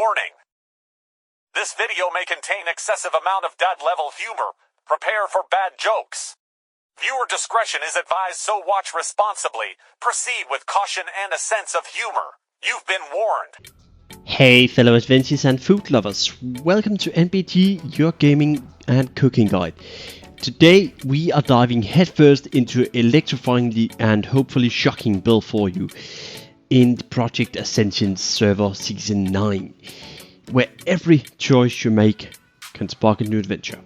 Warning. This video may contain excessive amount of dad-level humor. Prepare for bad jokes. Viewer discretion is advised, so watch responsibly. Proceed with caution and a sense of humor. You've been warned. Hey fellow adventurers and food lovers, welcome to NBG, your gaming and cooking guide. Today we are diving headfirst into electrifying and hopefully shocking build for you in the Project Ascension server season 9, where every choice you make can spark a new adventure.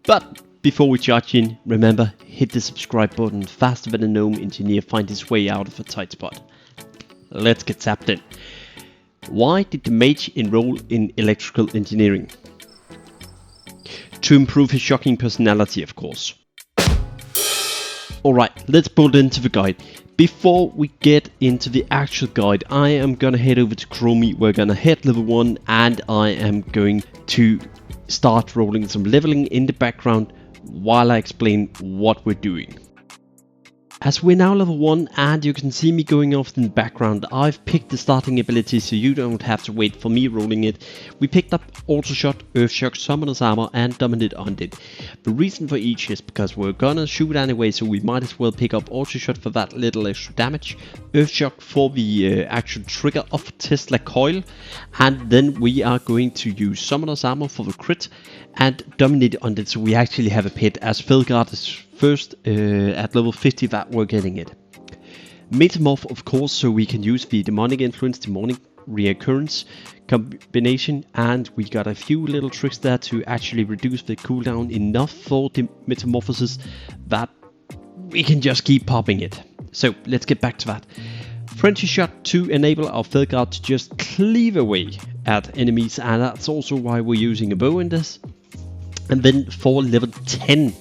But before we charge in, remember, hit the subscribe button faster than a gnome engineer finds his way out of a tight spot. Let's get tapped in. Why did the mage enroll in electrical engineering? To improve his shocking personality, of course. Alright, let's bolt into the guide. Before we get into the actual guide, I am gonna head over to Chromie. We're gonna hit level 1 and I am going to start rolling some leveling in the background while I explain what we're doing. As we're now level 1 and you can see me going off in the background, I've picked the starting ability so you don't have to wait for me rolling it. We picked up Auto Shot, Earth Shock, Summoner's Armor and Dominate Undead. The reason for each is because we're gonna shoot anyway, so we might as well pick up Auto Shot for that little extra damage, Earth Shock for the actual trigger of Tesla Coil, and then we are going to use Summoner's Armor for the crit and Dominate Undead, so we actually have a pet as Felguard is first at level 50 that we're getting it. Metamorph, of course, so we can use the demonic influence, demonic reoccurrence combination, and we got a few little tricks there to actually reduce the cooldown enough for the metamorphosis that we can just keep popping it. So let's get back to that. Frenzy Shot to enable our Felguard to just cleave away at enemies, and that's also why we're using a bow in this. And then for level 10,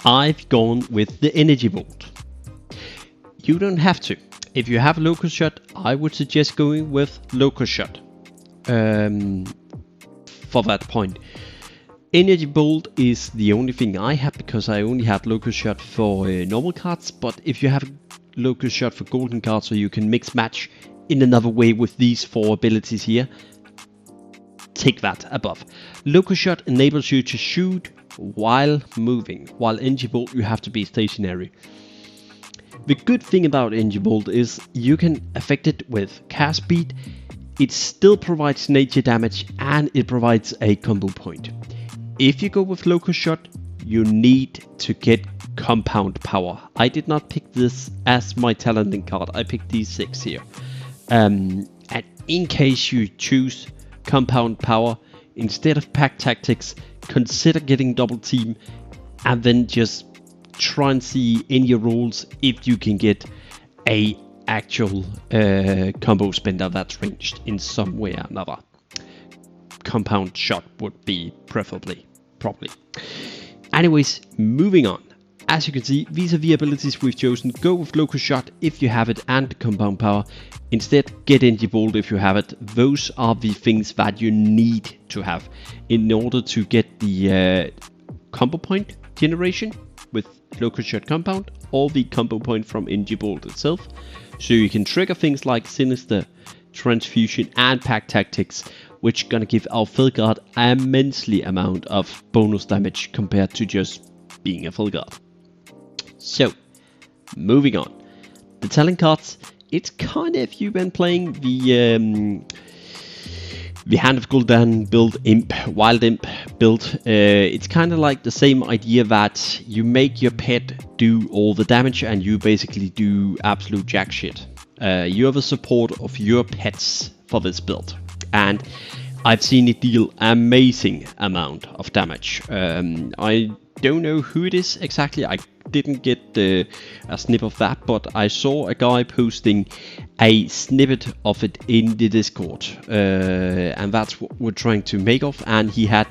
I've gone with the energy bolt. You don't have to. If you have a locust shot, I would suggest going with locust shot for that point. Energy bolt is the only thing I have because I only have locust shot for normal cards, but if you have a locust shot for golden cards, so you can mix match in another way with these 4 abilities here, take that above. Locust shot enables you to shoot while moving, while energy bolt you have to be stationary. The good thing about energy bolt is you can affect it with cast speed, it still provides nature damage, and it provides a combo point. If you go with locust shot, you need to get compound power. I did not pick this as my talenting card, I picked these 6 here. And in case you choose compound power instead of pack tactics, consider getting double team and then just try and see in your rolls if you can get a actual combo spender that's ranged in some way or another. Compound shot would be preferably, probably. Anyways, moving on. As you can see, these are the abilities we've chosen. Go with locust shot if you have it and compound power. Instead, get energy bolt if you have it. Those are the things that you need to have in order to get the combo point generation with locust shot compound, or the combo point from energy bolt itself. So you can trigger things like sinister, transfusion and pack tactics, which gonna give our Felguard immensely amount of bonus damage compared to just being a Felguard. So, moving on. The talent cards, it's kind of, if you've been playing the Hand of Gul'dan build, Wild Imp build, it's kind of like the same idea that you make your pet do all the damage and you basically do absolute jack shit. You have a support of your pets for this build, and I've seen it deal amazing amount of damage. I don't know who it is exactly, I didn't get a snip of that, but I saw a guy posting a snippet of it in the Discord, and that's what we're trying to make of. And he had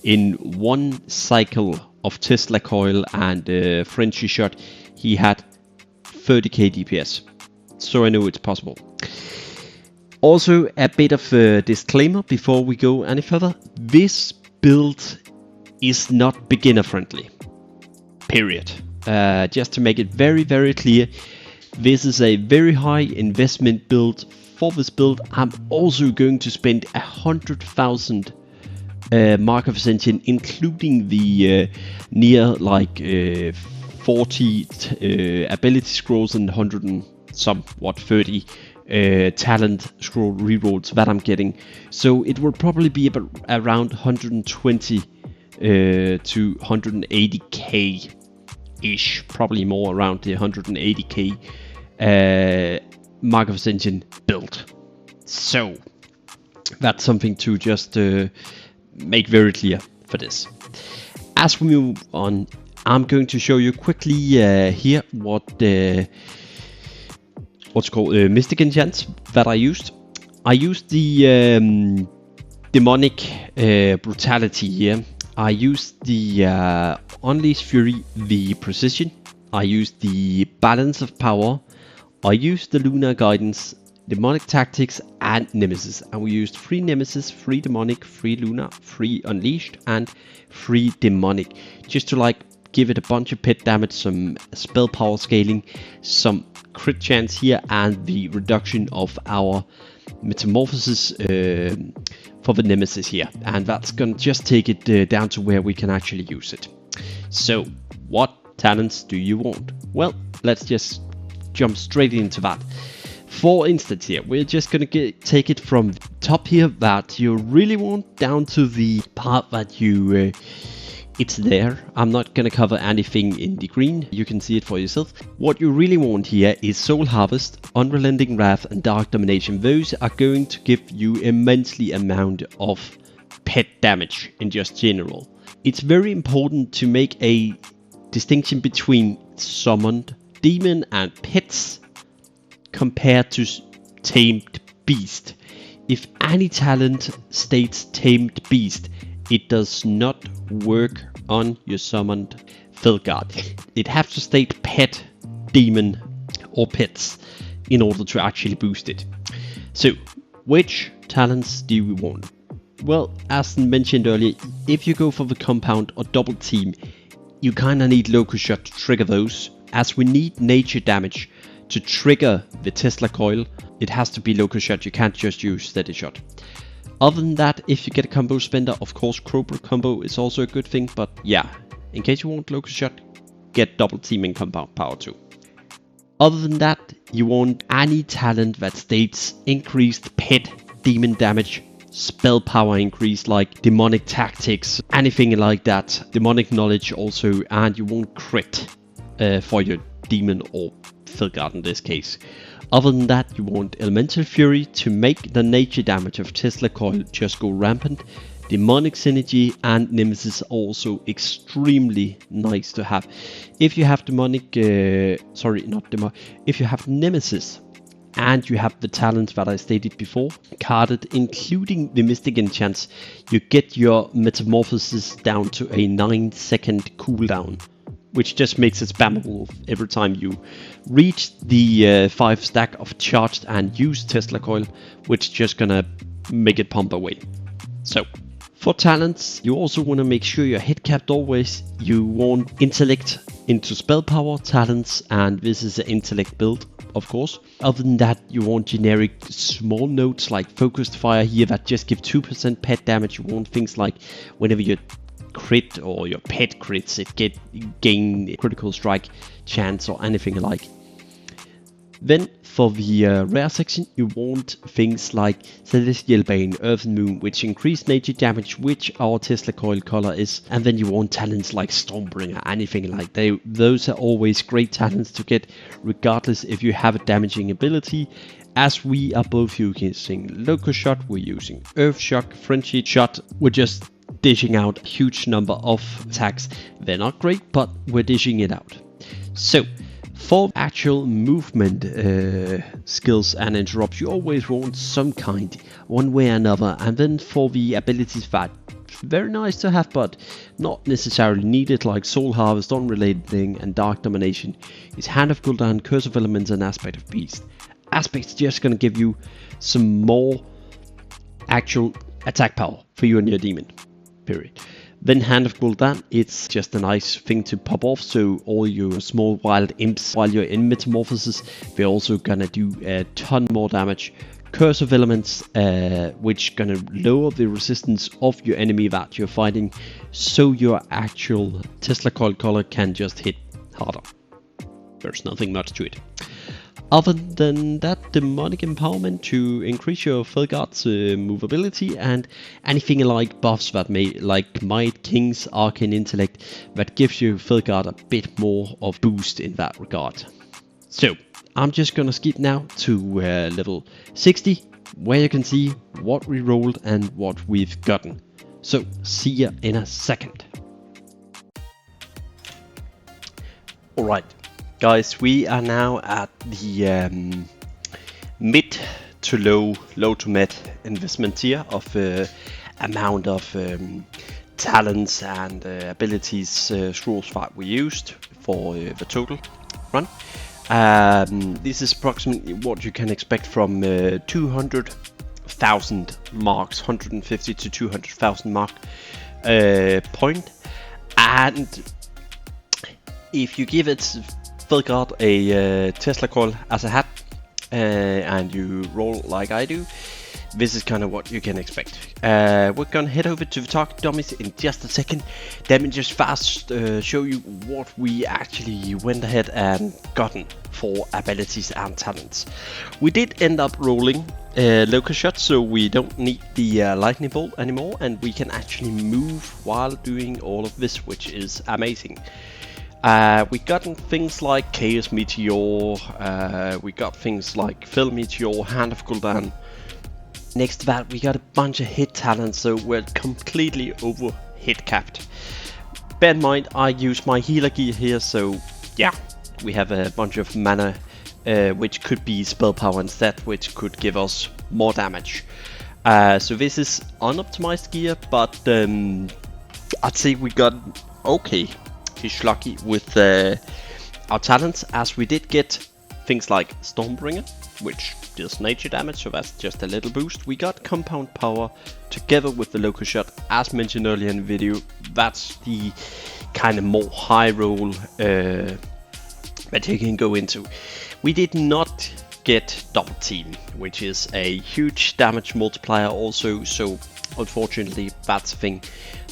in one cycle of Tesla Coil and Frenzy Shot, he had 30k DPS, so I know it's possible. Also, a bit of a disclaimer before we go any further. This build is not beginner friendly, period. Just to make it very, very clear, This is a very high investment build. For this build, I'm also going to spend 100,000 Mark of Ascension, including the near like 40 ability scrolls and 100 and somewhat 30 talent scroll rerolls that I'm getting. So it will probably be about around 120 to 180k ish, probably more around the 180k Mark of Ascension build. So that's something to just make very clear for this. As we move on, I'm going to show you quickly here what's called mystic enchants that I used. I used the demonic brutality here. I used the Unleash Fury, the precision. I used the balance of power. I used the lunar guidance, demonic tactics, and nemesis. And we used 3 nemesis, 3 demonic, 3 lunar, 3 unleashed, and 3 demonic, just to like give it a bunch of pet damage, some spell power scaling, some crit chance here, and the reduction of our metamorphosis for the nemesis here. And that's gonna just take it down to where we can actually use it. So what talents do you want? Well, let's just jump straight into that. For instance here, we're just gonna take it from the top here that you really want down to the part that you it's there. I'm not gonna cover anything in the green, you can see it for yourself. What you really want here is Soul Harvest, Unrelenting Wrath, and Dark Domination. Those are going to give you immensely amount of pet damage in just general. It's very important to make a distinction between summoned demon and pets compared to tamed beast. If any talent states tamed beast, it does not work on your summoned Felguard. It has to state pet, demon, or pets in order to actually boost it. So, which talents do we want? Well, as mentioned earlier, if you go for the compound or double team, you kinda need Locust Shot to trigger those, as we need nature damage to trigger the Tesla Coil. It has to be Locust Shot, you can't just use Steady Shot. Other than that, if you get a combo spender, of course Cobra combo is also a good thing, but yeah, in case you want Locust Shot, get double teaming compound power too. Other than that, you want any talent that states increased pet demon damage, spell power increase like demonic tactics, anything like that, demonic knowledge also, and you want crit for your demon or Felguard in this case. Other than that, you want Elemental Fury to make the nature damage of Tesla Coil just go rampant. Demonic Synergy and Nemesis also extremely nice to have. If you have demonic, if you have Nemesis and you have the talents that I stated before carded, including the Mystic Enchants, you get your Metamorphosis down to a 9-second cooldown, which just makes it spammable every time you reach the 5 stack of charged and use Tesla Coil, which is just gonna make it pump away. So, for talents, you also want to make sure you're head capped always. You want intellect into spell power talents, and this is an intellect build, of course. Other than that, you want generic small notes like focused fire here that just give 2% pet damage. You want things like whenever you crit or your pet crits, it gain critical strike chance or anything alike. Then for the rare section, you want things like Celestial Bane, Earth and Moon, which increase nature damage, which our Tesla Coil Collar is. And then you want talents like Stormbringer, anything like that. Those are always great talents to get, regardless if you have a damaging ability. As we are both using Locust Shot, we're using Earth Shock, Frenzy Shot, we're just dishing out a huge number of attacks. They're not great, but we're dishing it out. So, for actual movement skills and interrupts, you always want some kind, one way or another. And then for the abilities that very nice to have, but not necessarily needed, like Soul Harvest, Unrelenting, and Dark Domination, is Hand of Gul'dan, Curse of Elements, and Aspect of Beast. Aspect's just gonna give you some more actual attack power for you and your demon. Period. Then Hand of Gul'dan, it's just a nice thing to pop off, so all your small wild imps while you're in Metamorphosis, they're also gonna do a ton more damage. Curse of Elements, which gonna lower the resistance of your enemy that you're fighting, so your actual Tesla Coil Collar can just hit harder. There's nothing much to it. Other than that, Demonic Empowerment to increase your Felguard's movability, and anything like buffs that may, like Might, King's, Arcane Intellect, that gives your Felguard a bit more of boost in that regard. So, I'm just gonna skip now to level 60, where you can see what we rolled and what we've gotten. So, see ya in a second. Alright. Guys, we are now at the mid to low to mid investment tier of amount of talents and abilities scrolls that we used for the total run. This is approximately what you can expect from 200,000 marks, 150 to 200,000 mark point, and if you give it Felguard a Tesla Coil as a hat and you roll like I do, this is kind of what you can expect. We're gonna head over to the target dummies in just a second. Let me just fast show you what we actually went ahead and gotten for abilities and talents. We did end up rolling Locust Shot, so we don't need the lightning bolt anymore, and we can actually move while doing all of this, which is amazing. We got things like Chaos Meteor, we got things like Fill Meteor, Hand of Gul'dan. Next to that, we got a bunch of hit talents, so we're completely over hit capped. Bear in mind, I use my healer gear here, so yeah, we have a bunch of mana, which could be spell power instead, which could give us more damage. So this is unoptimized gear, but I'd say we got okay. He's lucky with our talents, as we did get things like Stormbringer, which deals nature damage, so that's just a little boost. We got Compound Power together with the Locust Shot, as mentioned earlier in the video. That's the kind of more high roll that you can go into. We did not get Double Team, which is a huge damage multiplier also, so unfortunately that's a thing.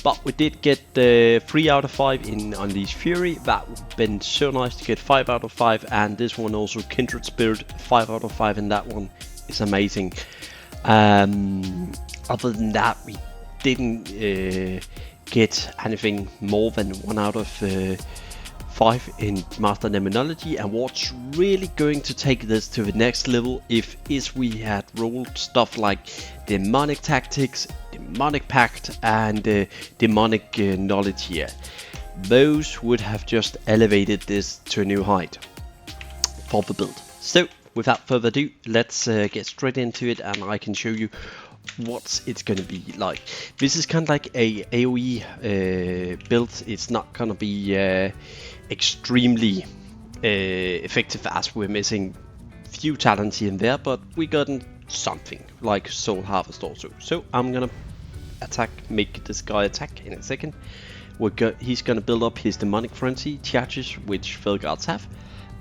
But we did get 3 out of 5 in Unleashed Fury. That would have been so nice to get 5 out of 5, and this one also, Kindred Spirit, 5 out of 5, and that one is amazing. Other than that, we didn't get anything more than 1 out of 5 in Master Demonology, and what's really going to take this to the next level is we had rolled stuff like Demonic Tactics, Demonic Pact, and Demonic Knowledge here. Those would have just elevated this to a new height for the build. So without further ado, let's get straight into it, and I can show you what it's gonna be like. This is kind of like a AoE build. It's not gonna be extremely effective, as we're missing few talents here and there, but we gotten something like Soul Harvest also. So I'm gonna make this guy attack in a second. He's gonna build up his Demonic Frenzy charges, which Felguards have,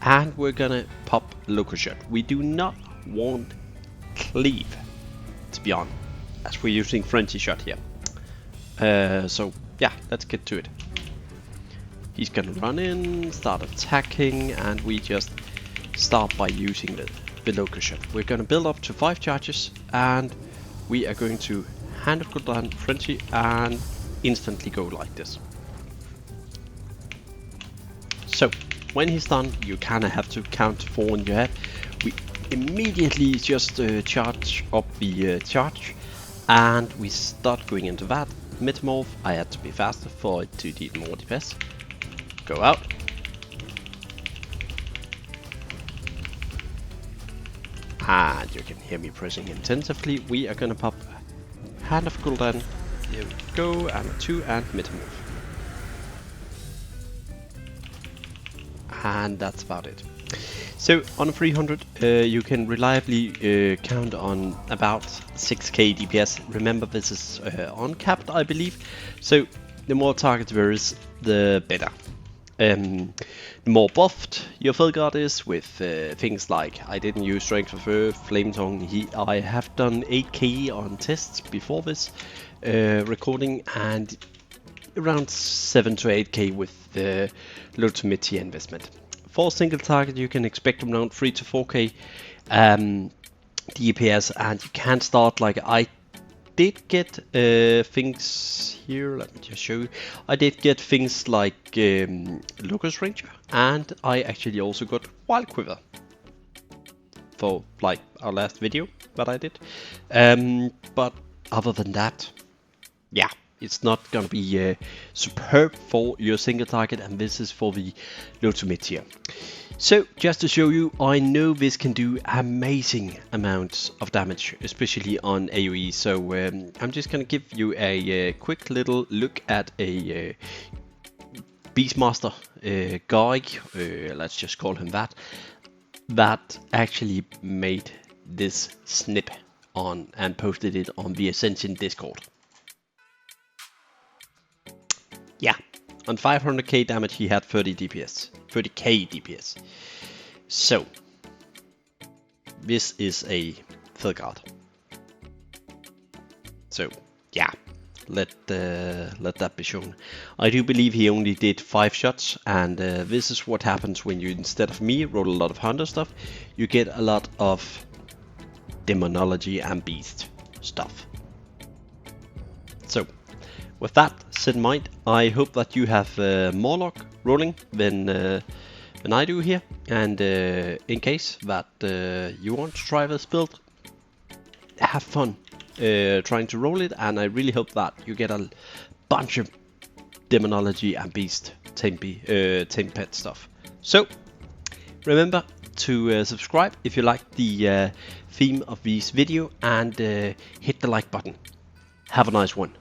and we're gonna pop Locust Shot. We do not want Cleave, to be honest, as we're using Frenzy Shot here. So yeah, let's get to it. He's gonna run in, start attacking, and we just start by using the Locust Shot. We're gonna build up to 5 charges, and we are going to Hand of Gul'dan, Frenzy, and instantly go like this. So when he's done, you kinda have to count 4 in your head. We immediately just charge up the charge, and we start going into that. Metamorph, I had to be faster for it to deal more DPS. Go out. And you can hear me pressing intensively. We are gonna pop Hand of Gul'dan. Here we go, and 2 and Metamorph. And that's about it. So on a 300, you can reliably count on about 6k DPS. Remember, this is uncapped, I believe. So the more targets there is, the better. The more buffed your Felguard is with things like, I didn't use Strength of Earth, Flame Tongue. I have done 8k on tests before this recording, and around 7 to 8k with the low to mid tier investment. For a single target you can expect around 3 to 4k DPS, and you can start like I did get things here. Let me just show you. I did get things like Locust Ranger, and I actually also got Wild Quiver for like our last video that I did. But other than that, yeah, it's not gonna be superb for your single target, and this is for the low to mid tier. So just to show you, I know this can do amazing amounts of damage, especially on AoE. So I'm just gonna give you a quick little look at a Beastmaster guy, let's just call him that actually made this snip on and posted it on the Ascension Discord. Yeah, on 500k damage he had 30k DPS. So this is a Felguard. So yeah, let that be shown. I do believe he only did 5 shots, and this is what happens when you, instead of me, roll a lot of hunter stuff. You get a lot of demonology and beast stuff. So with that set in mind, I hope that you have more luck rolling than I do here, and in case that you want to try this build, have fun trying to roll it, and I really hope that you get a bunch of demonology and beast tame pet stuff. So remember to subscribe if you like the theme of this video, and hit the like button. Have a nice one.